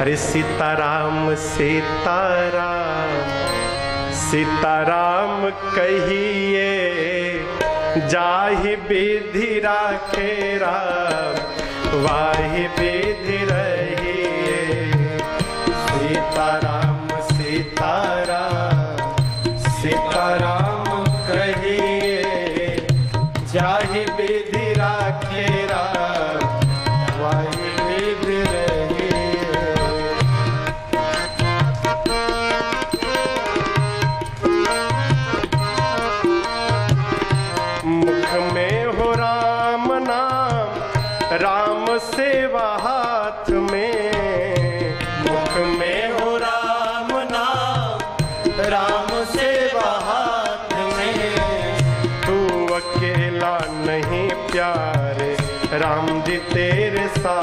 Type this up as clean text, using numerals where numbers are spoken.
अरे सीताराम सीताराम सीताराम कहिए, जाहि विधि राखे राम वाहि विधि रहिए। सीताराम सीताराम सीताराम कहिए, जाहि विधि राखे राम वाहि विधि रहिए। मुख में हो राम नाम, राम सेवा हाथ में। मुख में हो राम नाम, राम सेवा हाथ में। तू अकेला नहीं प्यारे, राम जी तेरे साथ